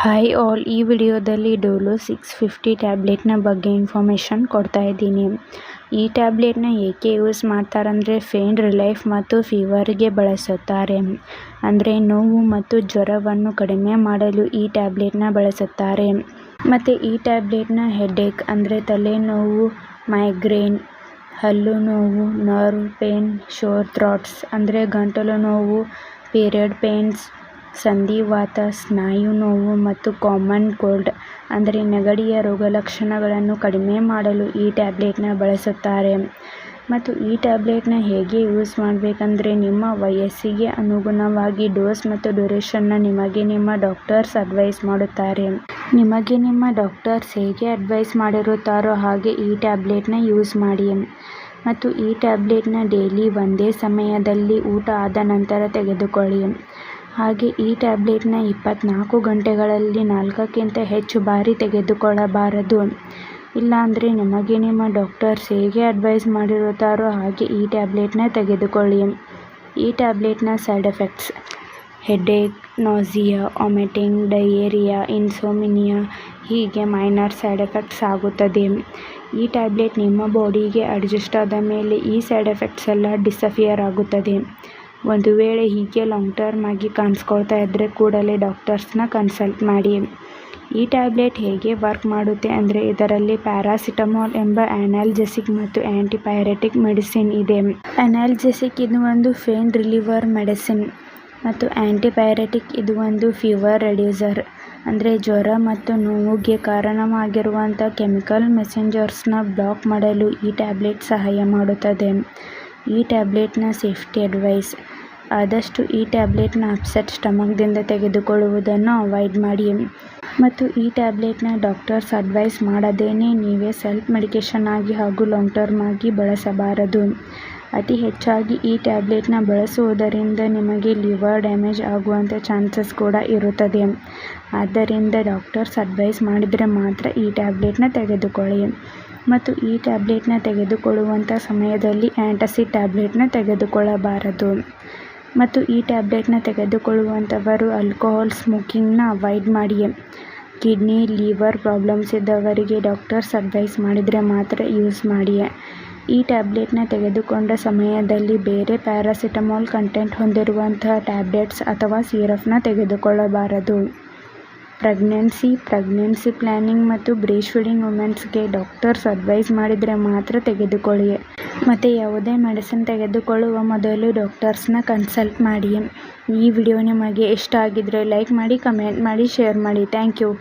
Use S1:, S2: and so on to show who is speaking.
S1: Hi all, ಈ ವಿಡಿಯೋದಲ್ಲಿ ಡೋಲೋ 650 ಟ್ಯಾಬ್ಲೆಟ್ನ ಬಗ್ಗೆ ಇನ್ಫಾರ್ಮೇಷನ್ ಕೊಡ್ತಾ ಇದ್ದೀನಿ. ಈ ಟ್ಯಾಬ್ಲೆಟ್ನ ಏಕೆ ಯೂಸ್ ಮಾಡ್ತಾರಂದರೆ ಪೇನ್ ರಿಲೀಫ್ ಮತ್ತು ಫೀವರ್ಗೆ ಬಳಸುತ್ತಾರೆ. ಅಂದರೆ ನೋವು ಮತ್ತು ಜ್ವರವನ್ನು ಕಡಿಮೆ ಮಾಡಲು ಈ ಟ್ಯಾಬ್ಲೆಟ್ನ ಬಳಸುತ್ತಾರೆ. ಮತ್ತು ಈ ಟ್ಯಾಬ್ಲೆಟ್ನ ಹೆಡ್ಏಕ್ ಅಂದರೆ ತಲೆನೋವು, ಮೈಗ್ರೇನ್, ಹಲ್ಲು ನೋವು, ನರ್ವ್ ಪೇನ್, ಶೋರ್ ಥ್ರೋಟ್ಸ್ ಅಂದರೆ ಗಂಟಲು ನೋವು, ಪೀರಿಯಡ್ ಪೇನ್ಸ್, ಸಂಧಿವಾತ, ಸ್ನಾಯು ನೋವು ಮತ್ತು ಕಾಮನ್ ಕೋಲ್ಡ್ ಅಂದರೆ ನೆಗಡಿಯ ರೋಗಲಕ್ಷಣಗಳನ್ನು ಕಡಿಮೆ ಮಾಡಲು ಈ ಟ್ಯಾಬ್ಲೆಟ್ನ ಬಳಸುತ್ತಾರೆ. ಮತ್ತು ಈ ಟ್ಯಾಬ್ಲೆಟ್ನ ಹೇಗೆ ಯೂಸ್ ಮಾಡಬೇಕಂದ್ರೆ ನಿಮ್ಮ ವಯಸ್ಸಿಗೆ ಅನುಗುಣವಾಗಿ ಡೋಸ್ ಮತ್ತು ಡ್ಯೂರೇಷನ್ನ ನಿಮಗೆ ನಿಮ್ಮ ಡಾಕ್ಟರ್ಸ್ ಅಡ್ವೈಸ್ ಮಾಡುತ್ತಾರೆ. ನಿಮಗೆ ನಿಮ್ಮ ಡಾಕ್ಟರ್ಸ್ ಹೇಗೆ ಅಡ್ವೈಸ್ ಮಾಡಿರುತ್ತಾರೋ ಹಾಗೆ ಈ ಟ್ಯಾಬ್ಲೆಟ್ನ ಯೂಸ್ ಮಾಡಿ. ಮತ್ತು ಈ ಟ್ಯಾಬ್ಲೆಟ್ನ ಡೈಲಿ ಒಂದೇ ಸಮಯದಲ್ಲಿ ಊಟ ಆದ ನಂತರ ತೆಗೆದುಕೊಳ್ಳಿ. ಹಾಗೆ ಈ ಟ್ಯಾಬ್ಲೆಟ್ನ 24 ಗಂಟೆಗಳಲ್ಲಿ 4ಕ್ಕಿಂತ ಹೆಚ್ಚು ಬಾರಿ ತೆಗೆದುಕೊಳ್ಳಬಾರದು. ಇಲ್ಲಾಂದರೆ ನಿಮಗೆ ನಿಮ್ಮ ಡಾಕ್ಟರ್ಸ್ ಹೇಗೆ ಅಡ್ವೈಸ್ ಮಾಡಿರುತ್ತಾರೋ ಹಾಗೆ ಈ ಟ್ಯಾಬ್ಲೆಟ್ನ ತೆಗೆದುಕೊಳ್ಳಿ. ಈ ಟ್ಯಾಬ್ಲೆಟ್ನ side effects headache, nausea, vomiting, diarrhoea, insomnia ಹೀಗೆ ಮೈನರ್ ಸೈಡ್ ಎಫೆಕ್ಟ್ಸ್ ಆಗುತ್ತದೆ. ಈ ಟ್ಯಾಬ್ಲೆಟ್ ನಿಮ್ಮ ಬಾಡಿಗೆ ಅಡ್ಜಸ್ಟ್ ಆದ ಮೇಲೆ ಈ ಸೈಡ್ ಎಫೆಕ್ಟ್ಸ್ ಎಲ್ಲ ಡಿಸಪಿಯರ್ ಆಗುತ್ತದೆ. ಒಂದು ವೇಳೆ ಹೀಗೆ ಲಾಂಗ್ ಟರ್ಮ್ ಆಗಿ ಕಾಣಿಸ್ಕೊಳ್ತಾ ಇದ್ದರೆ ಕೂಡಲೇ ಡಾಕ್ಟರ್ಸ್ನ ಕನ್ಸಲ್ಟ್ ಮಾಡಿ. ಈ ಟ್ಯಾಬ್ಲೆಟ್ ಹೇಗೆ ವರ್ಕ್ ಮಾಡುತ್ತೆ ಅಂದರೆ ಇದರಲ್ಲಿ ಪ್ಯಾರಾಸಿಟಮಾಲ್ ಎಂಬ ಅನಾಲ್ಜೆಸಿಕ್ ಮತ್ತು ಆ್ಯಂಟಿಪೈರೆಟಿಕ್ ಮೆಡಿಸಿನ್ ಇದೆ. ಅನಾಲ್ಜೆಸಿಕ್ ಇದು ಒಂದು ಪೇನ್ ರಿಲೀವರ್ ಮೆಡಿಸಿನ್ ಮತ್ತು ಆ್ಯಂಟಿಪೈರೆಟಿಕ್ ಇದು ಒಂದು ಫೀವರ್ ರೆಡ್ಯೂಸರ್ ಅಂದರೆ ಜ್ವರ ಮತ್ತು ನೋವಿಗೆ ಕಾರಣವಾಗಿರುವಂಥ ಕೆಮಿಕಲ್ ಮೆಸೆಂಜರ್ಸ್ನ ಬ್ಲಾಕ್ ಮಾಡಲು ಈ ಟ್ಯಾಬ್ಲೆಟ್ ಸಹಾಯ ಮಾಡುತ್ತದೆ. ಈ ಟ್ಯಾಬ್ಲೆಟ್ನ ಸೇಫ್ಟಿ ಅಡ್ವೈಸ್: ಆದಷ್ಟು ಈ ಟ್ಯಾಬ್ಲೆಟ್ನ ಅಪ್ಸೆಟ್ ಸ್ಟಮಕ್ದಿಂದ ತೆಗೆದುಕೊಳ್ಳುವುದನ್ನು ಅವಾಯ್ಡ್ ಮಾಡಿ. ಮತ್ತು ಈ ಟ್ಯಾಬ್ಲೆಟ್ನ ಡಾಕ್ಟರ್ಸ್ ಅಡ್ವೈಸ್ ಮಾಡದೇನೆ ನೀವೇ ಸೆಲ್ಫ್ ಮೆಡಿಕೇಷನ್ ಆಗಿ ಹಾಗೂ ಲಾಂಗ್ ಟರ್ಮ್ ಆಗಿ ಬಳಸಬಾರದು. ಅತಿ ಹೆಚ್ಚಾಗಿ ಈ ಟ್ಯಾಬ್ಲೆಟ್ನ ಬಳಸುವುದರಿಂದ ನಿಮಗೆ ಲಿವರ್ ಡ್ಯಾಮೇಜ್ ಆಗುವಂಥ ಚಾನ್ಸಸ್ ಕೂಡ ಇರುತ್ತದೆ. ಆದ್ದರಿಂದ ಡಾಕ್ಟರ್ಸ್ ಅಡ್ವೈಸ್ ಮಾಡಿದರೆ ಮಾತ್ರ ಈ ಟ್ಯಾಬ್ಲೆಟ್ನ ತೆಗೆದುಕೊಳ್ಳಿ. ಮತ್ತು ಈ ಟ್ಯಾಬ್ಲೆಟ್ನ ತೆಗೆದುಕೊಳ್ಳುವಂಥ ಸಮಯದಲ್ಲಿ ಆ್ಯಂಟಾಸಿಡ್ ಟ್ಯಾಬ್ಲೆಟ್ನ ತೆಗೆದುಕೊಳ್ಳಬಾರದು. ಮತ್ತು ಈ ಟ್ಯಾಬ್ಲೆಟ್ನ ತೆಗೆದುಕೊಳ್ಳುವಂಥವರು ಆಲ್ಕೋಹಾಲ್ ಸ್ಮೋಕಿಂಗ್ನ ಅವಾಯ್ಡ್ ಮಾಡಿ. ಕಿಡ್ನಿ, ಲಿವರ್ ಪ್ರಾಬ್ಲಮ್ಸ್ ಇದ್ದವರಿಗೆ ಡಾಕ್ಟರ್ಸ್ ಅಡ್ವೈಸ್ ಮಾಡಿದರೆ ಮಾತ್ರ ಯೂಸ್ ಮಾಡಿ. ಈ ಟ್ಯಾಬ್ಲೆಟ್ನ ತೆಗೆದುಕೊಂಡ ಸಮಯದಲ್ಲಿ ಬೇರೆ ಪ್ಯಾರಾಸಿಟಮಾಲ್ ಕಂಟೆಂಟ್ ಹೊಂದಿರುವಂತಹ ಟ್ಯಾಬ್ಲೆಟ್ಸ್ ಅಥವಾ ಸಿರಪ್ನ ತೆಗೆದುಕೊಳ್ಳಬಾರದು. ಪ್ರೆಗ್ನೆನ್ಸಿ ಪ್ಲಾನಿಂಗ್ ಮತ್ತು ಬ್ರೀಸ್ಟ್ ಫೀಡಿಂಗ್ ವುಮೆನ್ಸ್ಗೆ ಡಾಕ್ಟರ್ಸ್ ಅಡ್ವೈಸ್ ಮಾಡಿದರೆ ಮಾತ್ರ ತೆಗೆದುಕೊಳ್ಳಿ. ಮತ್ತು ಯಾವುದೇ ಮೆಡಿಸಿನ್ ತೆಗೆದುಕೊಳ್ಳುವ ಮೊದಲು ಡಾಕ್ಟರ್ಸ್ನ ಕನ್ಸಲ್ಟ್ ಮಾಡಿ. ಈ ವಿಡಿಯೋ ನಿಮಗೆ ಇಷ್ಟ ಆಗಿದ್ರೆ ಲೈಕ್ ಮಾಡಿ, ಕಮೆಂಟ್ ಮಾಡಿ, ಶೇರ್ ಮಾಡಿ. Thank you.